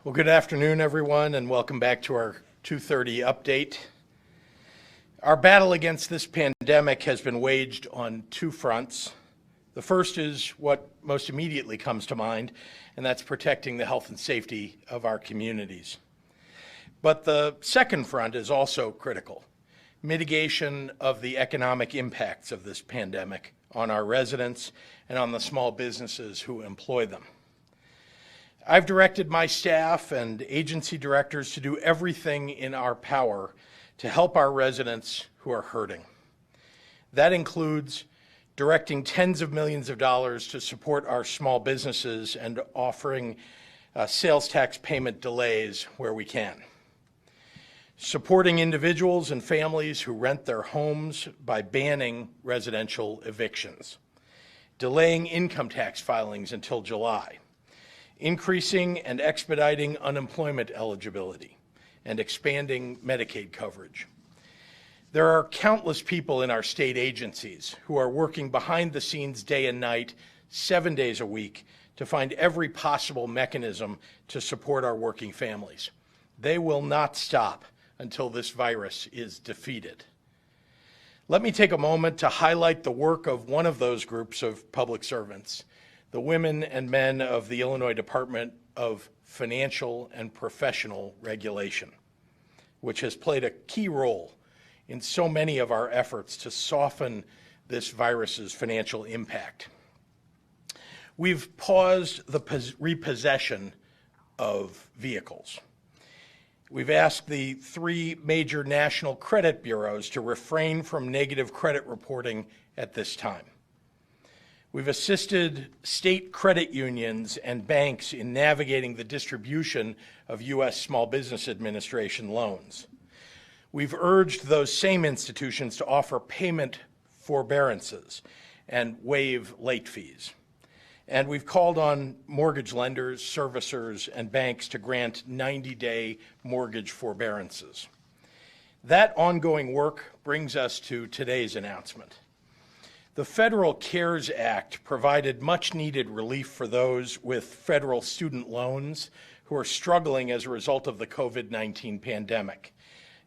Well, good afternoon, everyone, and welcome back to our 2:30 update. Our battle against this pandemic has been waged on two fronts. The first is what most immediately comes to mind, and that's protecting the health and safety of our communities. But the second front is also critical: mitigation of the economic impacts of this pandemic on our residents and on the small businesses who employ them. I've directed my staff and agency directors to do everything in our power to help our residents who are hurting. That includes directing tens of millions of dollars to support our small businesses and offering sales tax payment delays where we can. Supporting individuals and families who rent their homes by banning residential evictions. Delaying income tax filings until July. Increasing and expediting unemployment eligibility, and expanding Medicaid coverage. There are countless people in our state agencies who are working behind the scenes day and night, 7 days a week, to find every possible mechanism to support our working families. They will not stop until this virus is defeated. Let me take a moment to highlight the work of one of those groups of public servants, the women and men of the Illinois Department of Financial and Professional Regulation, which has played a key role in so many of our efforts to soften this virus's financial impact. We've paused the repossession of vehicles. We've asked the three major national credit bureaus to refrain from negative credit reporting at this time. We've assisted state credit unions and banks in navigating the distribution of U.S. Small Business Administration loans. We've urged those same institutions to offer payment forbearances and waive late fees. And we've called on mortgage lenders, servicers, and banks to grant 90-day mortgage forbearances. That ongoing work brings us to today's announcement. The Federal CARES Act provided much-needed relief for those with federal student loans who are struggling as a result of the COVID-19 pandemic,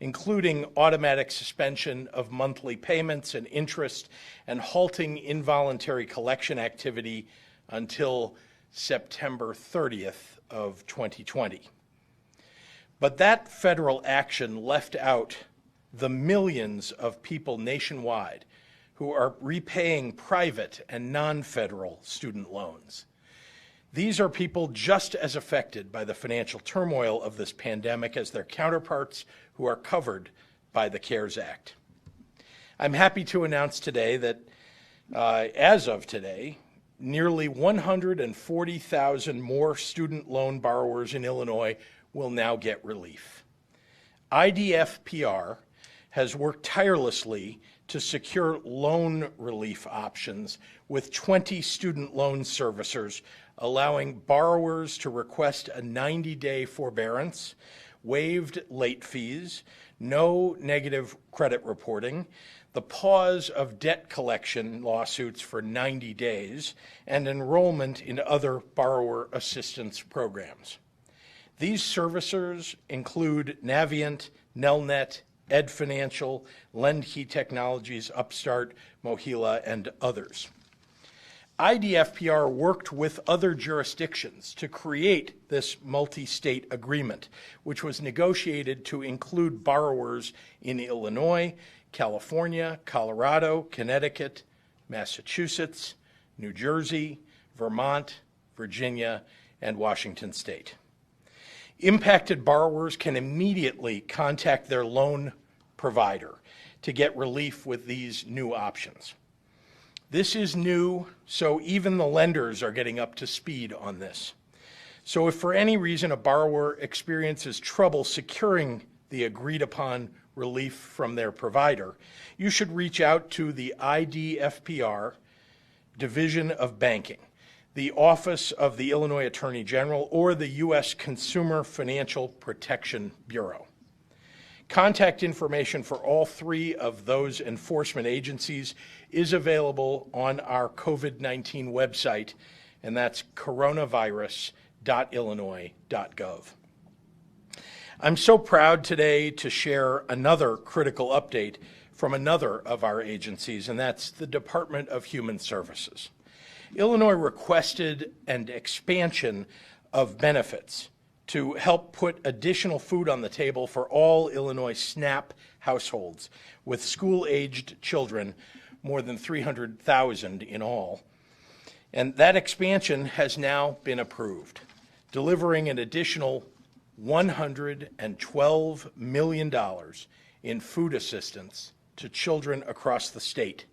including automatic suspension of monthly payments and interest and halting involuntary collection activity until September 30th of 2020. But that federal action left out the millions of people nationwide who are repaying private and non-federal student loans. These are people just as affected by the financial turmoil of this pandemic as their counterparts who are covered by the CARES Act. I'm happy to announce today that, as of today, nearly 140,000 more student loan borrowers in Illinois will now get relief. IDEH has worked tirelessly to secure loan relief options with 20 student loan servicers, allowing borrowers to request a 90-day forbearance, waived late fees, no negative credit reporting, the pause of debt collection lawsuits for 90 days, and enrollment in other borrower assistance programs. These servicers include Navient, Nelnet, Ed Financial, LendKey Technologies, Upstart, Mohila, and others. IDEH worked with other jurisdictions to create this multi-state agreement, which was negotiated to include borrowers in Illinois, California, Colorado, Connecticut, Massachusetts, New Jersey, Vermont, Virginia, and Washington State. Impacted borrowers can immediately contact their loan provider to get relief with these new options. This is new, so even the lenders are getting up to speed on this. So if for any reason a borrower experiences trouble securing the agreed upon relief from their provider, you should reach out to the IDEH Division of Banking, the Office of the Illinois Attorney General, or the U.S. Consumer Financial Protection Bureau. Contact information for all three of those enforcement agencies is available on our COVID-19 website, and that's coronavirus.illinois.gov. I'm so proud today to share another critical update from another of our agencies, and that's the Department of Human Services. Illinois requested an expansion of benefits to help put additional food on the table for all Illinois SNAP households with school-aged children, more than 300,000 in all. And that expansion has now been approved, delivering an additional $112 million in food assistance to children across the state,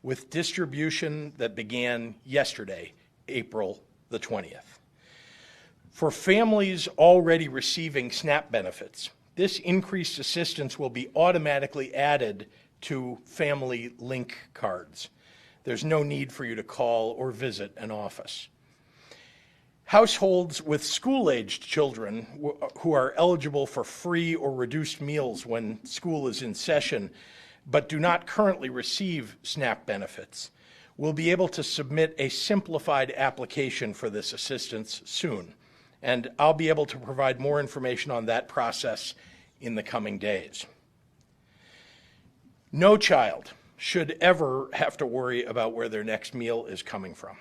with distribution that began yesterday, April the 20th. For families already receiving SNAP benefits, this increased assistance will be automatically added to Family Link cards. There's no need for you to call or visit an office. Households with school-aged children who are eligible for free or reduced meals when school is in session but do not currently receive SNAP benefits will be able to submit a simplified application for this assistance soon. And I'll be able to provide more information on that process in the coming days. No child should ever have to worry about where their next meal is coming from.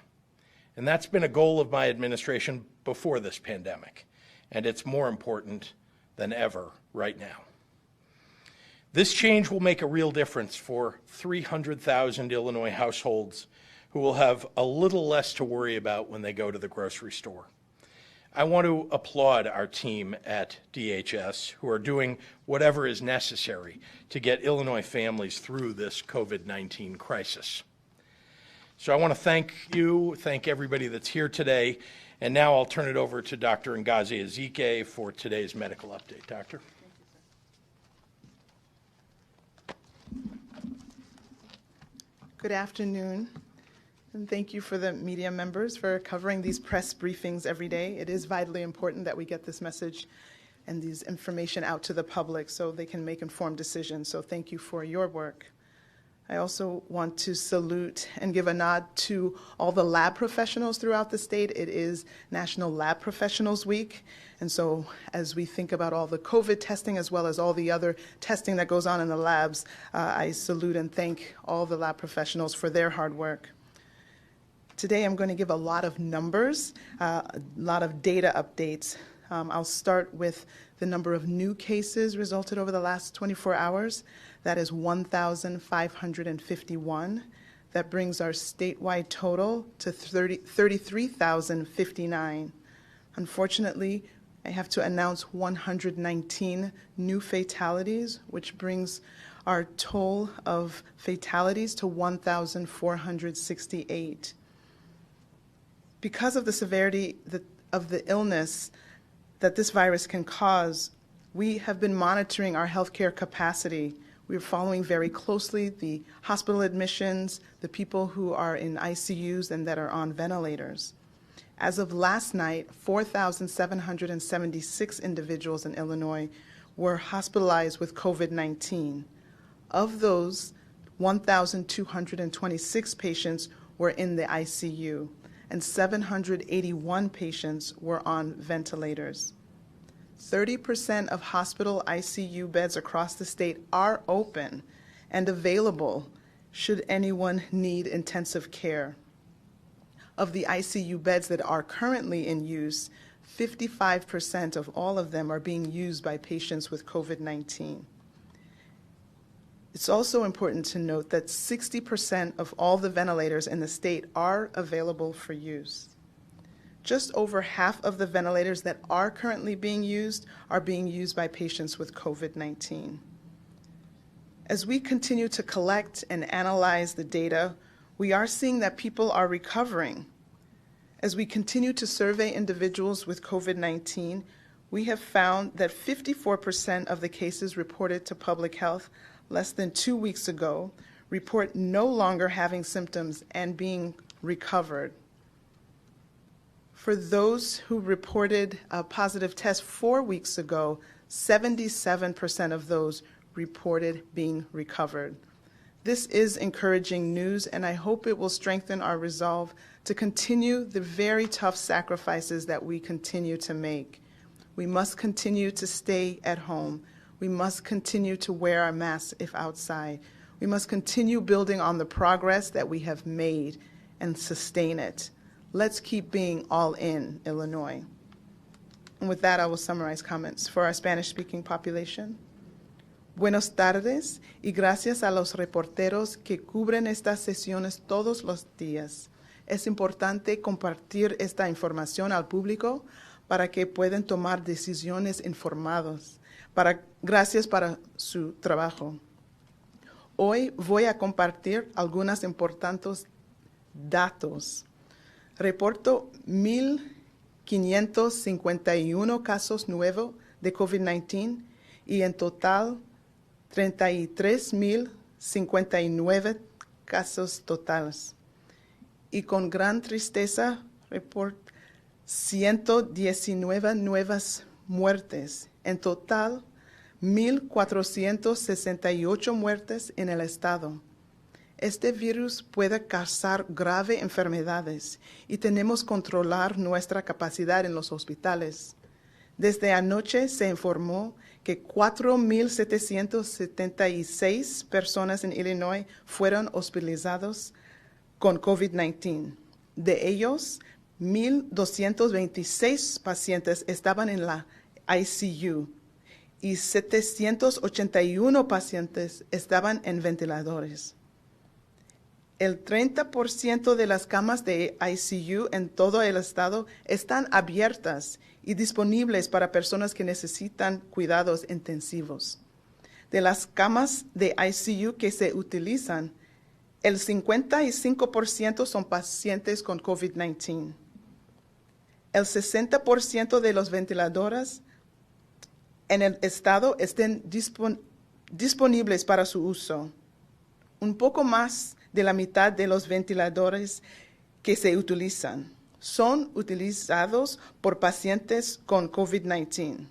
And that's been a goal of my administration before this pandemic, and it's more important than ever right now. This change will make a real difference for 300,000 Illinois households who will have a little less to worry about when they go to the grocery store. I want to applaud our team at DHS who are doing whatever is necessary to get Illinois families through this COVID-19 crisis. So I want to thank everybody that's here today, and now I'll turn it over to Dr. Ngozi Ezike for today's medical update. Doctor. Good afternoon, and thank you for the media members for covering these press briefings every day. It is vitally important that we get this message and these information out to the public so they can make informed decisions. So thank you for your work. I also want to salute and give a nod to all the lab professionals throughout the state. It is National Lab Professionals Week. And so as we think about all the COVID testing as well as all the other testing that goes on in the labs, I salute and thank all the lab professionals for their hard work. Today I'm going to give a lot of numbers, a lot of data updates. I'll start with the number of new cases resulted over the last 24 hours. That is 1,551. That brings our statewide total to 33,059. Unfortunately, I have to announce 119 new fatalities, which brings our toll of fatalities to 1,468. Because of the severity of the illness that this virus can cause, we have been monitoring our healthcare capacity. We're following very closely the hospital admissions, the people who are in ICUs and that are on ventilators. As of last night, 4,776 individuals in Illinois were hospitalized with COVID-19. Of those, 1,226 patients were in the ICU, and 781 patients were on ventilators. 30% of hospital ICU beds across the state are open and available should anyone need intensive care. Of the ICU beds that are currently in use, 55% of all of them are being used by patients with COVID-19. It's also important to note that 60% of all the ventilators in the state are available for use. Just over half of the ventilators that are currently being used are being used by patients with COVID-19. As we continue to collect and analyze the data, we are seeing that people are recovering. As we continue to survey individuals with COVID-19, we have found that 54% of the cases reported to public health less than 2 weeks ago report no longer having symptoms and being recovered. For those who reported a positive test 4 weeks ago, 77% of those reported being recovered. This is encouraging news, and I hope it will strengthen our resolve to continue the very tough sacrifices that we continue to make. We must continue to stay at home. We must continue to wear our masks if outside. We must continue building on the progress that we have made and sustain it. Let's keep being all in Illinois. And with that, I will summarize comments for our Spanish-speaking population. Buenas tardes y gracias a los reporteros que cubren estas sesiones todos los días. Es importante compartir esta información al público para que puedan tomar decisiones informadas. Gracias para su trabajo. Hoy voy a compartir algunos importantes datos. Reporto 1,551 casos nuevos de COVID-19 y en total 33,059 casos totales. Y con gran tristeza, reporto 119 nuevas muertes. En total, 1,468 muertes en el estado. Este virus puede causar graves enfermedades y tenemos que controlar nuestra capacidad en los hospitales. Desde anoche se informó que 4,776 personas en Illinois fueron hospitalizados con COVID-19. De ellos, 1,226 pacientes estaban en la ICU y 781 pacientes estaban en ventiladores. El 30% de las camas de ICU en todo el estado están abiertas y disponibles para personas que necesitan cuidados intensivos. De las camas de ICU que se utilizan, el 55% son pacientes con COVID-19. El 60% de los ventiladores en el estado estén disponibles para su uso. Un poco más de la mitad de los ventiladores que se utilizan son utilizados por pacientes con COVID-19.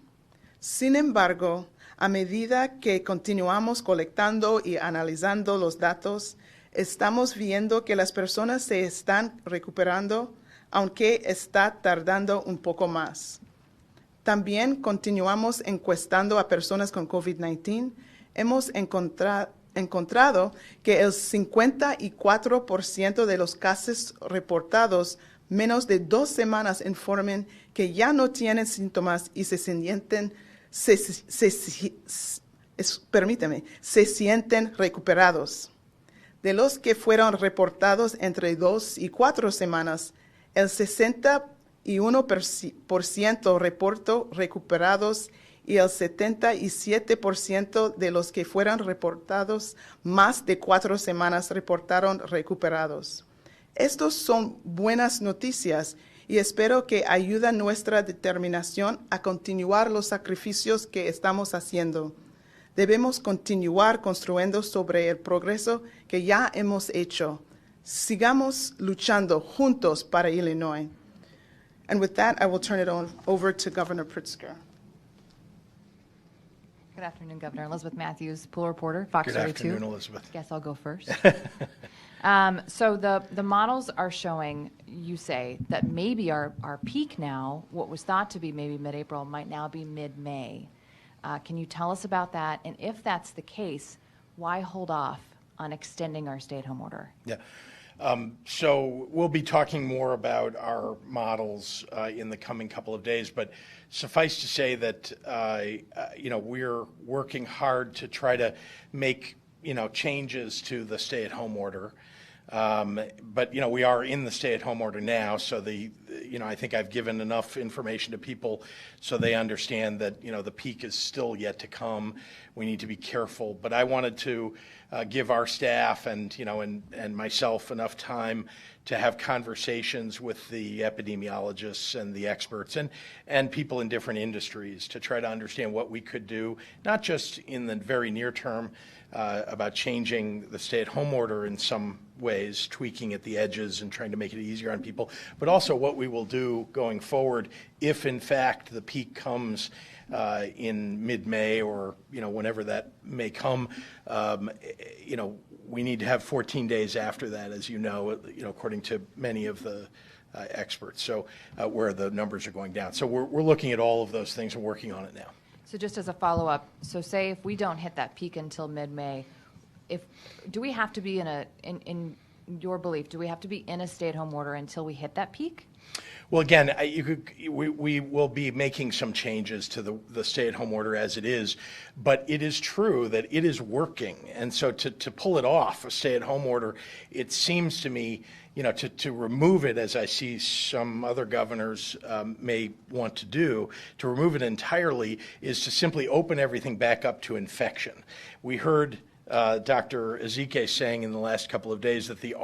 Sin embargo, a medida que continuamos colectando y analizando los datos, estamos viendo que las personas se están recuperando, aunque está tardando un poco más. También continuamos encuestando a personas con COVID-19. Hemos encontrado que el 54% de los casos reportados menos de 2 semanas informan que ya no tienen síntomas y se sienten recuperados. De los que fueron reportados entre 2 y 4 semanas, el 61% reportó recuperados y el 77% de los que fueron reportados más de 4 semanas reportaron recuperados. Estos son buenas noticias y espero que ayuden nuestra determinación a continuar los sacrificios que estamos haciendo. Debemos continuar construyendo sobre el progreso que ya hemos hecho. Sigamos luchando juntos para Illinois. And with that, I will turn it over to Governor Pritzker. Good afternoon, Governor. Elizabeth Matthews, pool reporter, Fox Good 32. afternoon, Elizabeth. Guess I'll go first. So the models are showing, you say, that maybe our peak now, what was thought to be maybe mid-April, might now be mid-May. Can you tell us about that? And if that's the case, why hold off on extending our stay-at-home order? Yeah. So we'll be talking more about our models in the coming couple of days, but suffice to say that we're working hard to try to make changes to the stay-at-home order. But we are in the stay-at-home order now, so I think I've given enough information to people so they understand that the peak is still yet to come. We need to be careful, but I wanted to give our staff and myself enough time to have conversations with the epidemiologists and the experts and people in different industries to try to understand what we could do, not just in the very near term about changing the stay-at-home order in some ways, tweaking at the edges and trying to make it easier on people, but also what we will do going forward if, in fact, the peak comes in mid-May or whenever that may come. We need to have 14 days after that, as according to many of the experts, so where the numbers are going down. So we're looking at all of those things and working on it now. So just as a follow-up, so say if we don't hit that peak until mid-May, do we have to be in your belief, do we have to be in a stay-at-home order until we hit that peak? Well, again, we will be making some changes to the stay-at-home order as it is, but it is true that it is working. And so to pull it off, a stay-at-home order, it seems to me, to remove it, as I see some other governors may want to do, to remove it entirely is to simply open everything back up to infection. We heard Dr. Ezike saying in the last couple of days that the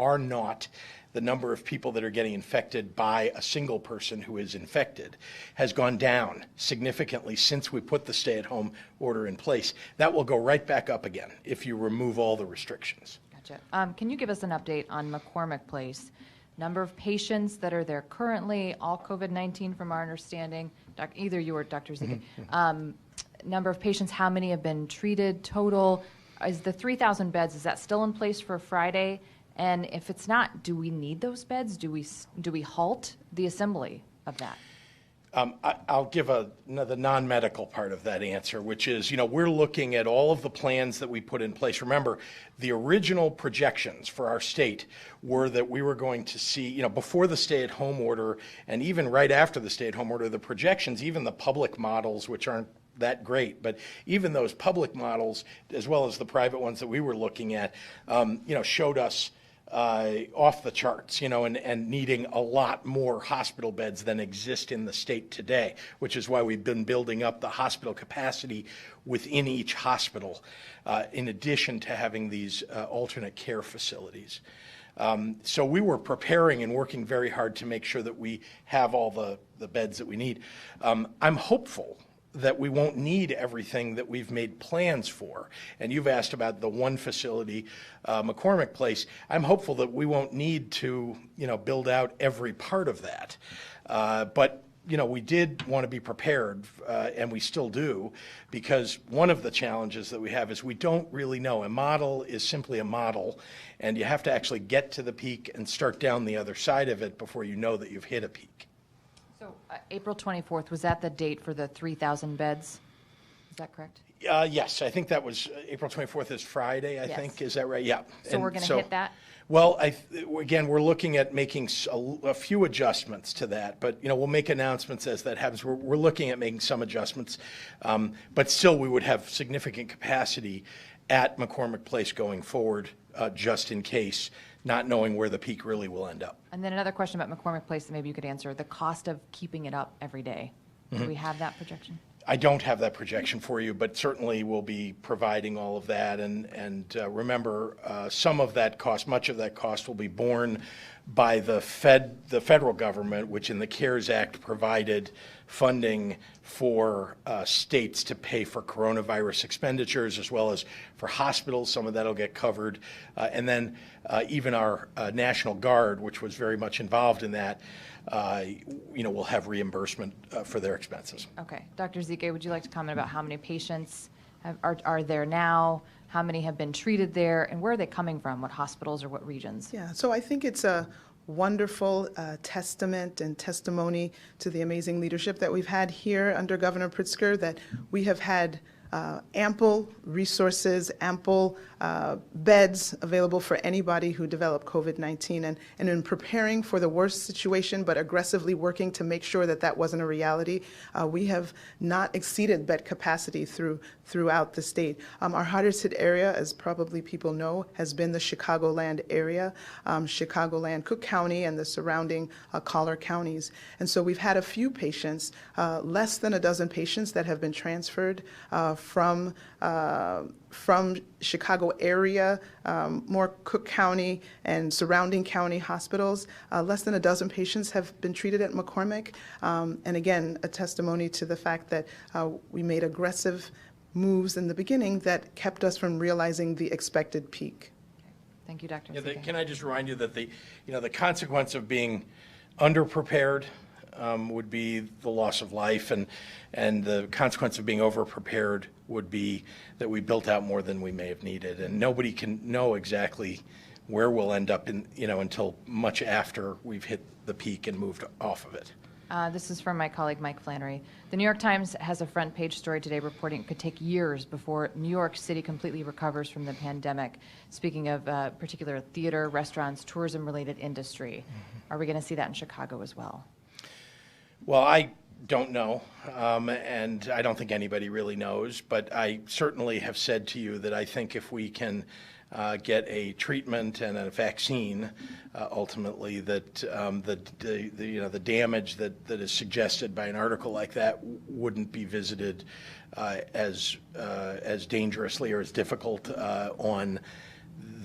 number of people that are getting infected by a single person who is infected has gone down significantly since we put the stay-at-home order in place. That will go right back up again if you remove all the restrictions. Gotcha. Can you give us an update on McCormick Place? Number of patients that are there currently, all COVID-19 from our understanding, either you or Dr. Ezike. Number of patients, how many have been treated total? Is the 3,000 beds, is that still in place for Friday? And if it's not, do we need those beds? Do we halt the assembly of that? I'll give the non-medical part of that answer, which is, we're looking at all of the plans that we put in place. Remember, the original projections for our state were that we were going to see, before the stay-at-home order and even right after the stay-at-home order, the projections, even the public models, which aren't that great, but even those public models, as well as the private ones that we were looking at, showed us off the charts, and needing a lot more hospital beds than exist in the state today, which is why we've been building up the hospital capacity within each hospital, in addition to having these alternate care facilities. So we were preparing and working very hard to make sure that we have all the beds that we need. I'm hopeful that we won't need everything that we've made plans for. And you've asked about the one facility, McCormick Place. I'm hopeful that we won't need to, build out every part of that. But we did want to be prepared, and we still do, because one of the challenges that we have is we don't really know. A model is simply a model, and you have to actually get to the peak and start down the other side of it before you know that you've hit a peak. So April 24th, was that the date for the 3,000 beds? Is that correct? Yes, I think that was April 24th is Friday, I think. Is that right? Yeah. So we're going to hit that? Well, again, we're looking at making a few adjustments to that, but we'll make announcements as that happens. We're looking at making some adjustments, but still we would have significant capacity at McCormick Place going forward, just in case, not knowing where the peak really will end up. And then another question about McCormick Place that maybe you could answer, the cost of keeping it up every day. Do we have that projection? I don't have that projection for you, but certainly we'll be providing all of that. And remember, some of that cost, much of that cost will be borne by the federal government, which in the CARES Act provided funding for states to pay for coronavirus expenditures, as well as for hospitals. Some of that will get covered. And then even our National Guard, which was very much involved in that, will have reimbursement for their expenses. Okay. Dr. Ezike, would you like to comment about how many patients are there now? How many have been treated there? And where are they coming from? What hospitals or what regions? Yeah, so I think it's a wonderful testament and testimony to the amazing leadership that we've had here under Governor Pritzker, that we have had ample resources, ample beds available for anybody who developed COVID-19. And in preparing for the worst situation, but aggressively working to make sure that that wasn't a reality, we have not exceeded bed capacity throughout the state. Our hardest hit area, as probably people know, has been the Chicagoland area, Chicagoland, Cook County, and the surrounding Collier counties. And so we've had a few patients, less than a dozen patients that have been transferred from Chicago area, more Cook County and surrounding county hospitals. Less than a dozen patients have been treated at McCormick. And again, a testimony to the fact that we made aggressive moves in the beginning that kept us from realizing the expected peak. Thank you, Dr. Yeah, Ezike. can I just remind you that the consequence of being underprepared would be the loss of life, and the consequence of being overprepared would be that we built out more than we may have needed, and nobody can know exactly where we'll end up in, until much after we've hit the peak and moved off of it. This is from my colleague Mike Flannery. The New York Times has a front page story today reporting it could take years before New York City completely recovers from the pandemic. Speaking of particular theater, restaurants, tourism-related industry. Are we going to see that in Chicago as well? Well, I don't know, and I don't think anybody really knows, but I certainly have said to you that I think if we can get a treatment and a vaccine, ultimately, that the damage that is suggested by an article like that wouldn't be visited as dangerously or as difficult on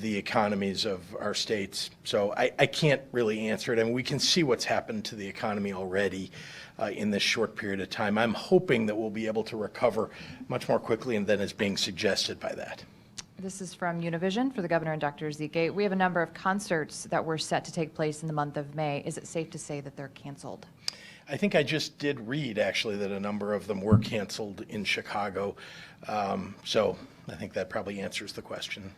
the economies of our states. So I can't really answer it. I mean, we can see what's happened to the economy already in this short period of time. I'm hoping that we'll be able to recover much more quickly than is being suggested by that. This is from Univision for the governor and Dr. Ezike. We have a number of concerts that were set to take place in the month of May. Is it safe to say that they're canceled? I think I just did read, actually, that a number of them were canceled in Chicago. So I think that probably answers the question.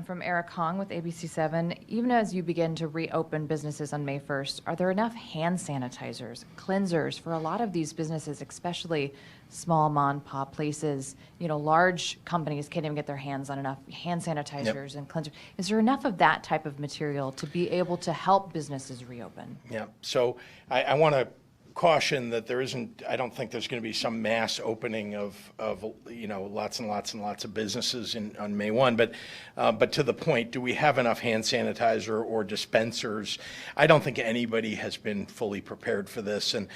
From Eric Hong with ABC7, even as you begin to reopen businesses on May 1st, are there enough hand sanitizers, cleansers for a lot of these businesses, especially small mom and pop places? Large companies can't even get their hands on enough hand sanitizers and cleansers. Is there enough of that type of material to be able to help businesses reopen? Yeah, so I want to caution that I don't think there's going to be some mass opening of lots and lots and lots of businesses on May 1, but to the point, do we have enough hand sanitizer or dispensers? I don't think anybody has been fully prepared for this, and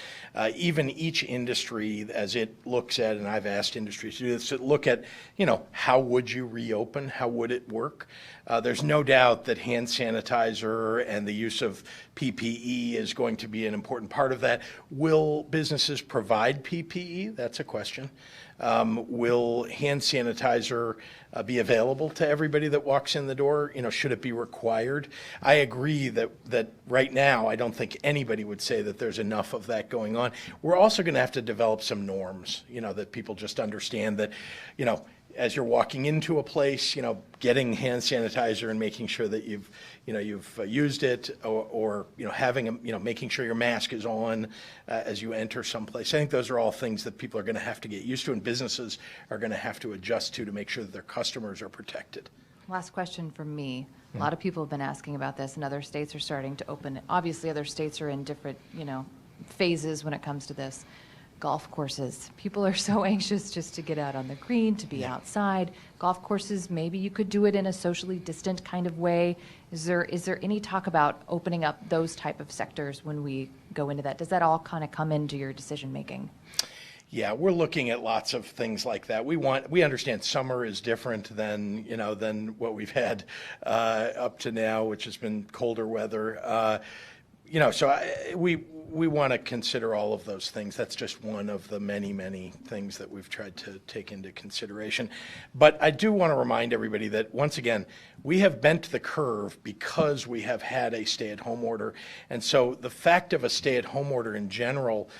even each industry, as it looks at, and I've asked industries to do this, to look at, how would you reopen? How would it work? There's no doubt that hand sanitizer and the use of PPE is going to be an important part of that. Will businesses provide PPE? That's a question. Will hand sanitizer be available to everybody that walks in the door? Should it be required? I agree that right now, I don't think anybody would say that there's enough of that going on. We're also going to have to develop some norms, that people just understand that, as you're walking into a place, getting hand sanitizer and making sure that you've used it, or making sure your mask is on as you enter someplace. I think those are all things that people are going to have to get used to, and businesses are going to have to adjust to make sure that their customers are protected. Last question from me. A lot of people have been asking about this, and other states are starting to open. Obviously, other states are in different, phases when it comes to this. Golf courses. People are so anxious just to get out on the green, to be outside. Golf courses, maybe you could do it in a socially distant kind of way. Is there any talk about opening up those type of sectors when we go into that? Does that all kind of come into your decision making? Yeah, we're looking at lots of things like that. We understand summer is different than what we've had up to now, which has been colder weather. We want to consider all of those things. That's just one of the many, many things that we've tried to take into consideration. But I do want to remind everybody that, once again, we have bent the curve because we have had a stay-at-home order. And so the fact of a stay-at-home order in general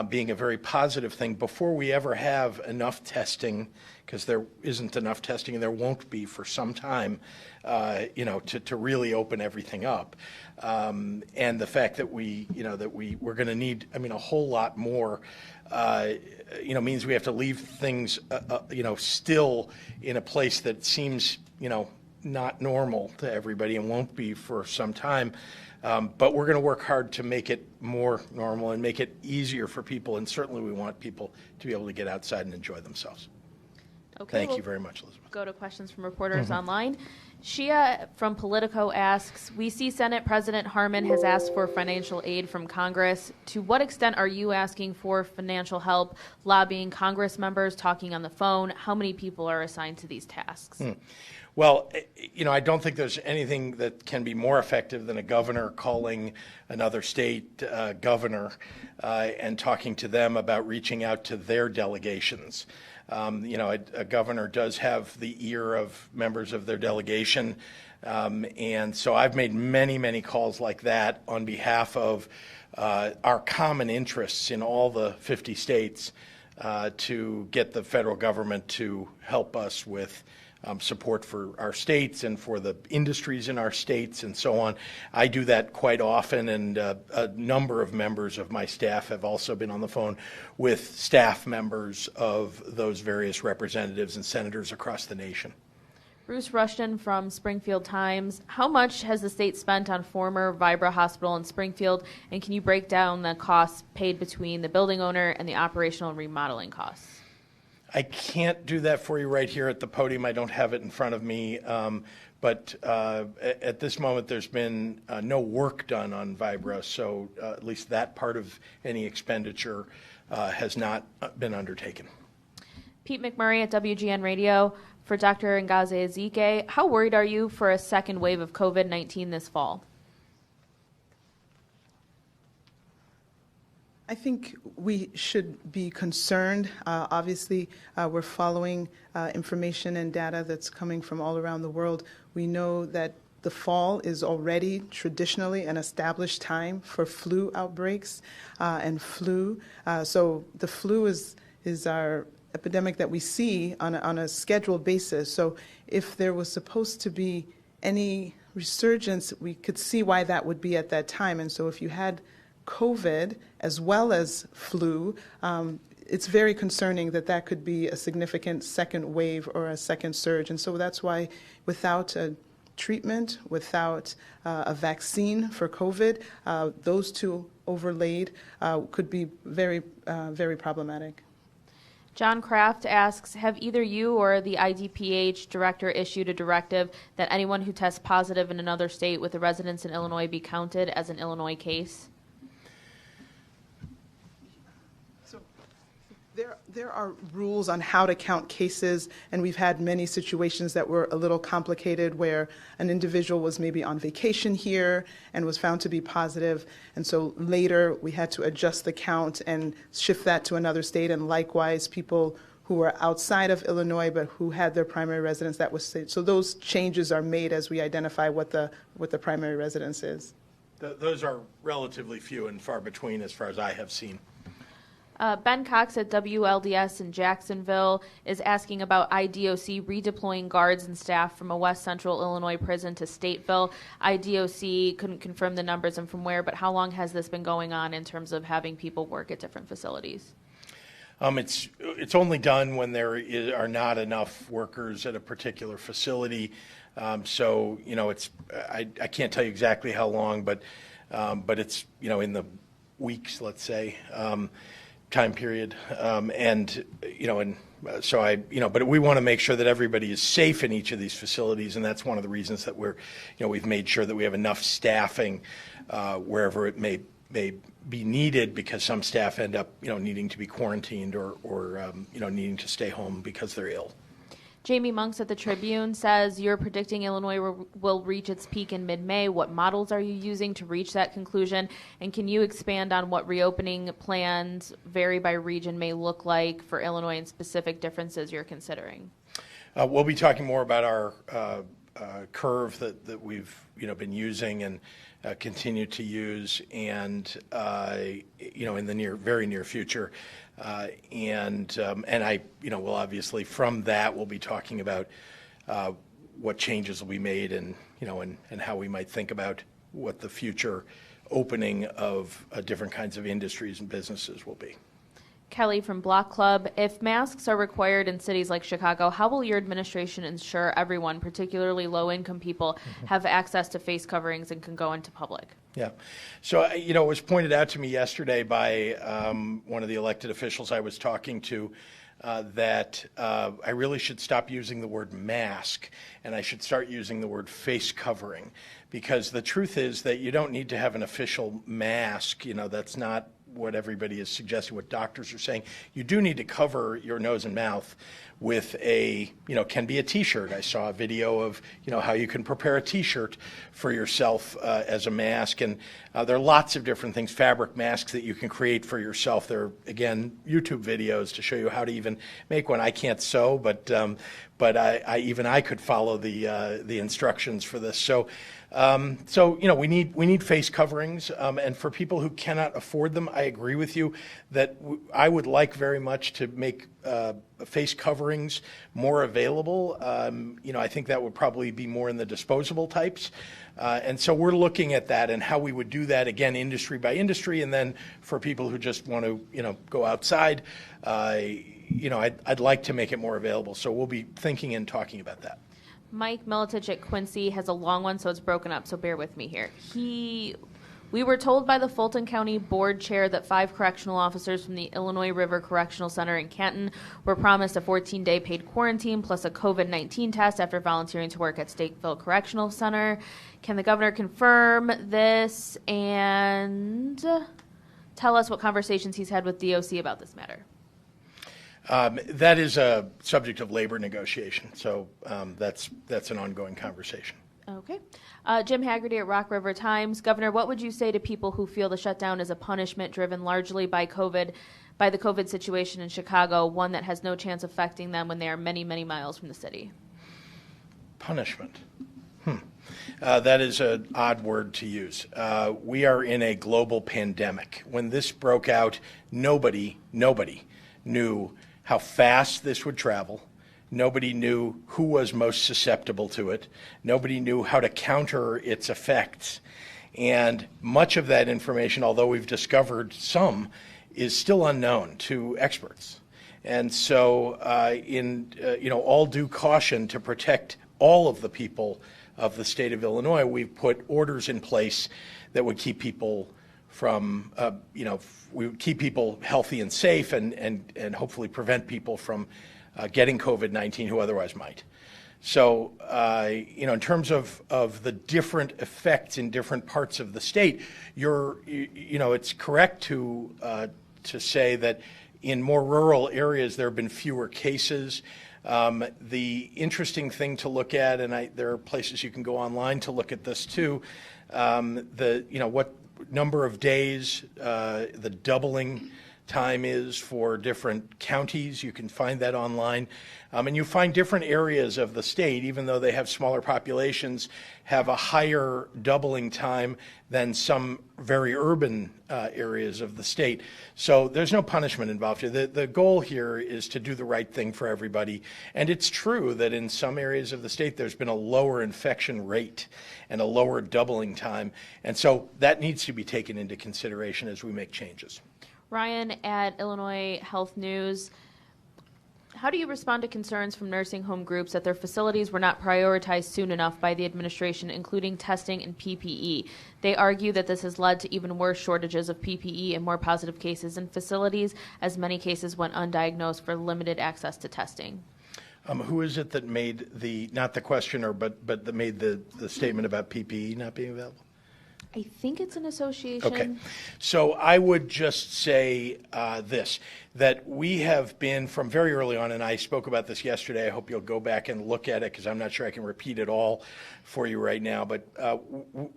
being a very positive thing, before we ever have enough testing, because there isn't enough testing and there won't be for some time, to really open everything up. And the fact that we're going to need, a whole lot more, means we have to leave things, still in a place that seems, not normal to everybody and won't be for some time. But we're going to work hard to make it more normal and make it easier for people. And certainly we want people to be able to get outside and enjoy themselves. Okay, Thank you very much, Elizabeth. Go to questions from reporters online. Shia from Politico asks, we see Senate President Harman has asked for financial aid from Congress. To what extent are you asking for financial help, lobbying Congress members, talking on the phone? How many people are assigned to these tasks? Well, I don't think there's anything that can be more effective than a governor calling another state governor and talking to them about reaching out to their delegations. A governor does have the ear of members of their delegation, and so I've made many, many calls like that on behalf of our common interests in all the 50 states to get the federal government to help us with support for our states and for the industries in our states and so on. I do that quite often, and a number of members of my staff have also been on the phone with staff members of those various representatives and senators across the nation. Bruce Rushton from Springfield Times. How much has the state spent on former Vibra Hospital in Springfield, and can you break down the costs paid between the building owner and the operational and remodeling costs? I can't do that for you right here at the podium. I don't have it in front of me. But at this moment, there's been no work done on Vibra, so at least that part of any expenditure has not been undertaken. Pete McMurray at WGN Radio. For Dr. Ngozi Ezike, how worried are you for a second wave of COVID-19 this fall? I think we should be concerned. Obviously, we're following information and data that's coming from all around the world. We know that the fall is already traditionally an established time for flu outbreaks and flu. So the flu is our epidemic that we see on a scheduled basis. So if there was supposed to be any resurgence, we could see why that would be at that time. And so if you had COVID as well as flu, it's very concerning that that could be a significant second wave or a second surge. And so that's why without a treatment, without a vaccine for COVID, those two overlaid could be very, very problematic. John Kraft asks, have either you or the IDEH director issued a directive that anyone who tests positive in another state with a residence in Illinois be counted as an Illinois case? So there are rules on how to count cases, and we've had many situations that were a little complicated where an individual was maybe on vacation here and was found to be positive, and so later we had to adjust the count and shift that to another state, and likewise people who were outside of Illinois but who had their primary residence, that was state. So those changes are made as we identify what the primary residence is. Those are relatively few and far between as far as I have seen. Ben Cox at WLDS in Jacksonville is asking about IDOC redeploying guards and staff from a West Central Illinois prison to Stateville. IDOC couldn't confirm the numbers and from where, but how long has this been going on in terms of having people work at different facilities? It's only done when there are not enough workers at a particular facility. So I can't tell you exactly how long, but it's in the weeks, let's say. Time period, but we want to make sure that everybody is safe in each of these facilities, and that's one of the reasons that we've made sure that we have enough staffing wherever it may be needed, because some staff end up needing to be quarantined or needing to stay home because they're ill. Jamie Monks at the Tribune says, you're predicting Illinois will reach its peak in mid-May. What models are you using to reach that conclusion? And can you expand on what reopening plans vary by region may look like for Illinois and specific differences you're considering? We'll be talking more about our curve that we've been using and continue to use, and in the very near future. And I will obviously from that we'll be talking about what changes will be made and how we might think about what the future opening of different kinds of industries and businesses will be. Kelly from Block Club, if masks are required in cities like Chicago, how will your administration ensure everyone, particularly low-income people, have access to face coverings and can go into public? Yeah. So, it was pointed out to me yesterday by one of the elected officials I was talking to that I really should stop using the word mask and I should start using the word face covering, because the truth is that you don't need to have an official mask. That's not what everybody is suggesting, what doctors are saying. You do need to cover your nose and mouth with can be a T-shirt. I saw a video of, how you can prepare a T-shirt for yourself as a mask. And there are lots of different things, fabric masks that you can create for yourself. There are, again, YouTube videos to show you how to even make one. I can't sew, but but I could follow the instructions for this. So we need face coverings, and for people who cannot afford them, I agree with you that I would like very much to make face coverings more available. I think that would probably be more in the disposable types. And so we're looking at that and how we would do that, again, industry by industry. And then for people who just want to, go outside, I'd like to make it more available. So we'll be thinking and talking about that. Mike Miletich at Quincy has a long one, so it's broken up, so bear with me here. We were told by the Fulton County Board Chair that 5 correctional officers from the Illinois River Correctional Center in Canton were promised a 14-day paid quarantine plus a COVID-19 test after volunteering to work at Stateville Correctional Center. Can the governor confirm this and tell us what conversations he's had with DOC about this matter? That is a subject of labor negotiation, so that's an ongoing conversation. Okay. Jim Haggerty at Rock River Times. Governor, what would you say to people who feel the shutdown is a punishment driven largely by the COVID situation in Chicago, one that has no chance affecting them when they are many, many miles from the city? Punishment. That is an odd word to use. We are in a global pandemic. When this broke out, nobody knew how fast this would travel. Nobody knew who was most susceptible to it. Nobody knew how to counter its effects. And much of that information, although we've discovered some, is still unknown to experts. And so all due caution to protect all of the people of the state of Illinois, we've put orders in place that would keep people from, we would keep people healthy and safe and hopefully prevent people from getting COVID-19 who otherwise might. So, in terms of the different effects in different parts of the state, it's correct to say that in more rural areas there have been fewer cases. The interesting thing to look at, and there are places you can go online to look at this too, what number of days the doubling time is for different counties. You can find that online. And you find different areas of the state, even though they have smaller populations, have a higher doubling time than some very urban areas of the state. So there's no punishment involved here. The goal here is to do the right thing for everybody. And it's true that in some areas of the state there's been a lower infection rate and a lower doubling time. And so that needs to be taken into consideration as we make changes. Ryan at Illinois Health News. How do you respond to concerns from nursing home groups that their facilities were not prioritized soon enough by the administration, including testing and PPE? They argue that this has led to even worse shortages of PPE and more positive cases in facilities, as many cases went undiagnosed for limited access to testing. Who is it that made not the questioner, but that made the statement about PPE not being available? I think it's an association. Okay. So I would just say that we have been from very early on, and I spoke about this yesterday. I hope you'll go back and look at it because I'm not sure I can repeat it all for you right now. But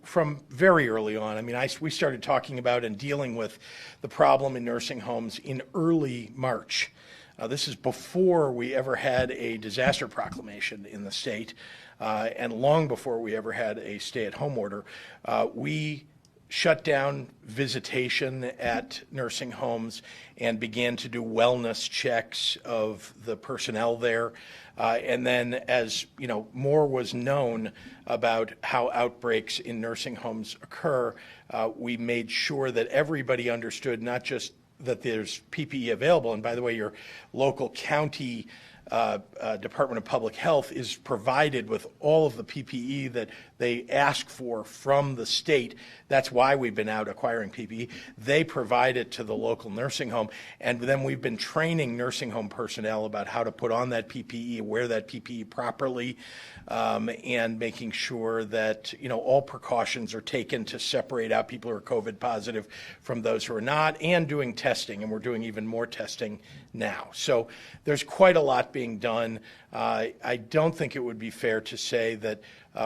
from very early on, we started talking about and dealing with the problem in nursing homes in early March. This is before we ever had a disaster proclamation in the state. And long before we ever had a stay-at-home order, we shut down visitation at nursing homes and began to do wellness checks of the personnel there. And then as more was known about how outbreaks in nursing homes occur, we made sure that everybody understood not just that there's PPE available, and by the way, your local county Department of Public Health is provided with all of the PPE that they ask for from the state. That's why we've been out acquiring PPE. They provide it to the local nursing home, and then we've been training nursing home personnel about how to put on that PPE, wear that PPE properly, and making sure that all precautions are taken to separate out people who are COVID positive from those who are not, and doing testing, and we're doing even more testing now. So there's quite a lot being done. I don't think it would be fair to say that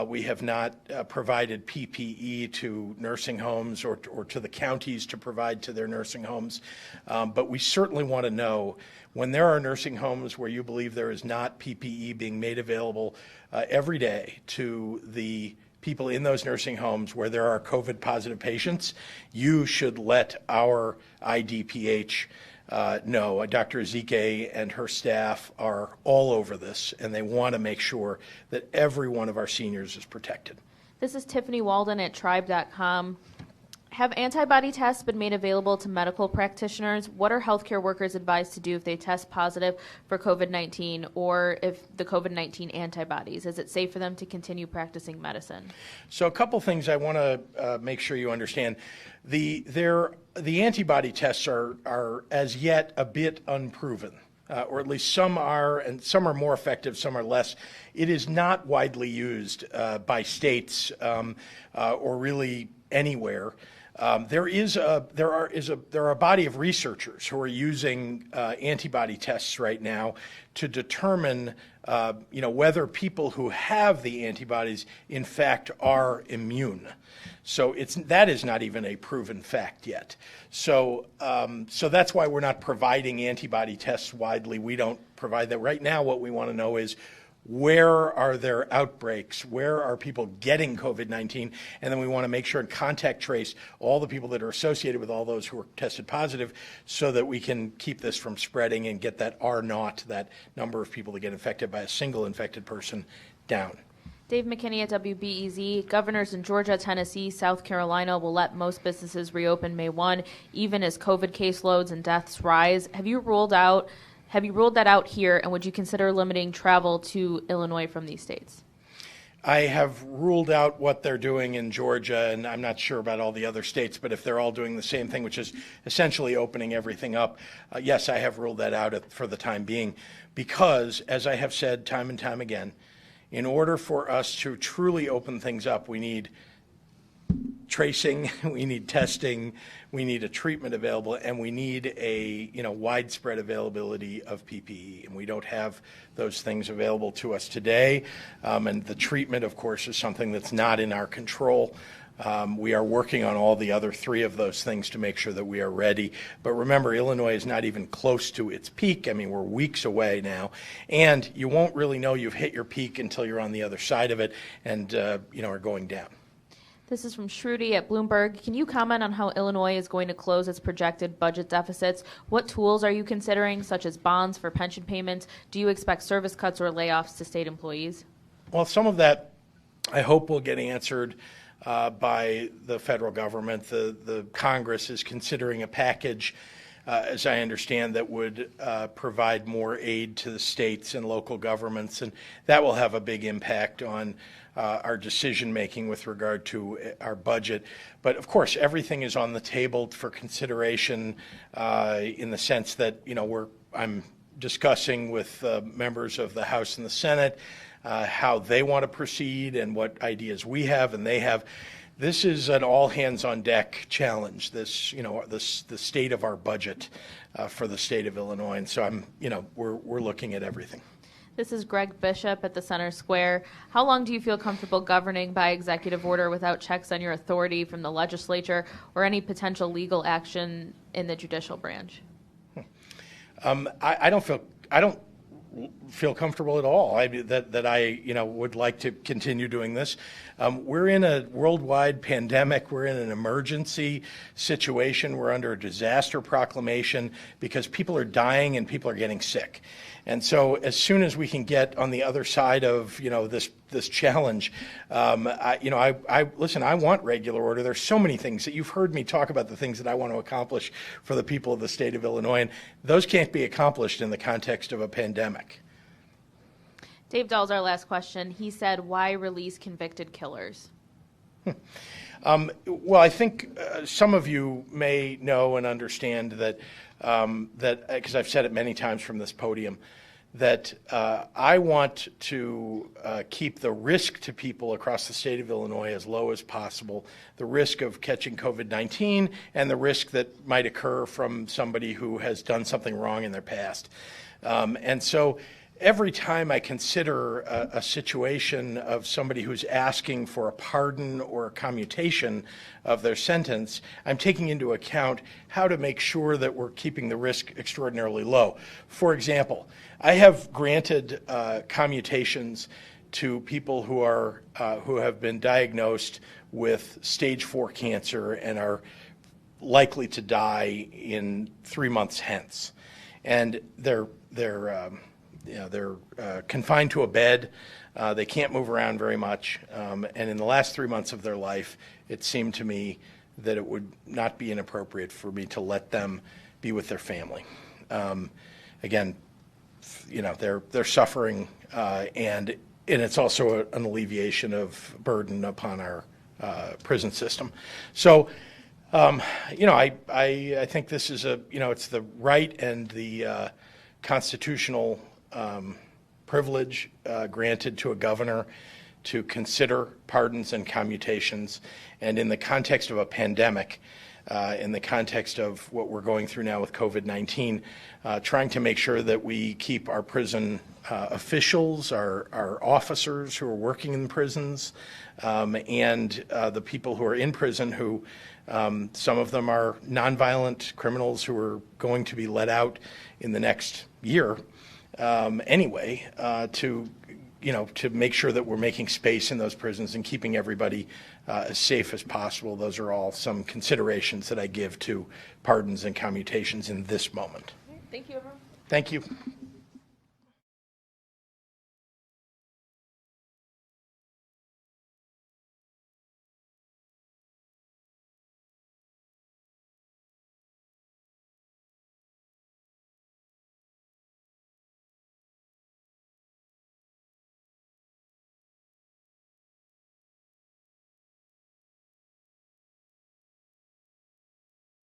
we have not provided PPE to nursing homes or to the counties to provide to their nursing homes. But we certainly want to know when there are nursing homes where you believe there is not PPE being made available every day to the people in those nursing homes where there are COVID positive patients, you should let our IDPH know. Dr. Ezike and her staff are all over this, and they want to make sure that every one of our seniors is protected. This is Tiffany Walden at tribe.com. Have antibody tests been made available to medical practitioners? What are healthcare workers advised to do if they test positive for COVID-19 or if the COVID-19 antibodies? Is it safe for them to continue practicing medicine? So a couple things I want to make sure you understand. The antibody tests are as yet a bit unproven. Or at least some are, and some are more effective, some are less. It is not widely used by states or really anywhere. There are a body of researchers who are using antibody tests right now to determine whether people who have the antibodies in fact are immune. So that is not even a proven fact yet. So that's why we're not providing antibody tests widely. We don't provide that right now. What we want to know is, where are there outbreaks? Where are people getting COVID-19? And then we want to make sure and contact trace all the people that are associated with all those who are tested positive so that we can keep this from spreading and get that R0, that number of people that get infected by a single infected person, down. Dave McKinney at WBEZ. Governors in Georgia, Tennessee, South Carolina will let most businesses reopen May 1, even as COVID caseloads and deaths rise. Have you ruled that out here, and would you consider limiting travel to Illinois from these states? I have ruled out what they're doing in Georgia, and I'm not sure about all the other states, but if they're all doing the same thing, which is essentially opening everything up, yes, I have ruled that out for the time being, because, as I have said time and time again, in order for us to truly open things up, we need tracing, we need testing, we need a treatment available, and we need a widespread availability of PPE. And we don't have those things available to us today. And the treatment, of course, is something that's not in our control. We are working on all the other three of those things to make sure that we are ready. But remember, Illinois is not even close to its peak. I mean, we're weeks away now. And you won't really know you've hit your peak until you're on the other side of it and are going down. This is from Shruti at Bloomberg. Can you comment on how Illinois is going to close its projected budget deficits? What tools are you considering, such as bonds for pension payments? Do you expect service cuts or layoffs to state employees? Well, some of that I hope will get answered by the federal government. The Congress is considering a package, as I understand, that would provide more aid to the states and local governments, and that will have a big impact on our decision-making with regard to our budget. But, of course, everything is on the table for consideration in the sense that, I'm discussing with members of the House and the Senate how they want to proceed and what ideas we have and they have. This is an all-hands-on-deck challenge, the state of our budget for the state of Illinois. And so we're looking at everything. This is Greg Bishop at the Center Square. How long do you feel comfortable governing by executive order without checks on your authority from the legislature or any potential legal action in the judicial branch? I don't feel comfortable at all. I would like to continue doing this. We're in a worldwide pandemic. We're in an emergency situation. We're under a disaster proclamation because people are dying and people are getting sick. And so as soon as we can get on the other side of, this challenge, listen, I want regular order. There's so many things that you've heard me talk about, the things that I want to accomplish for the people of the state of Illinois, and those can't be accomplished in the context of a pandemic. Dave Dahl's our last question. He said, why release convicted killers? Well, I think some of you may know and understand that, because I've said it many times from this podium, that I want to keep the risk to people across the state of Illinois as low as possible, the risk of catching COVID-19 and the risk that might occur from somebody who has done something wrong in their past. And so every time I consider a situation of somebody who's asking for a pardon or a commutation of their sentence, I'm taking into account how to make sure that we're keeping the risk extraordinarily low. For example, I have granted commutations to people who have been diagnosed with stage 4 cancer and are likely to die in 3 months hence, and they're confined to a bed. They can't move around very much, and in the last 3 months of their life, it seemed to me that it would not be inappropriate for me to let them be with their family. Again, they're suffering, and it's also an alleviation of burden upon our prison system. So, I think this is it's the right and the constitutional privilege granted to a governor to consider pardons and commutations. And in the context of a pandemic, in the context of what we're going through now with COVID-19, trying to make sure that we keep our prison officials, our officers who are working in prisons, and the people who are in prison who some of them are nonviolent criminals who are going to be let out in the next year anyway, to make sure that we're making space in those prisons and keeping everybody as safe as possible. Those are all some considerations that I give to pardons and commutations in this moment. Thank you, everyone. Thank you.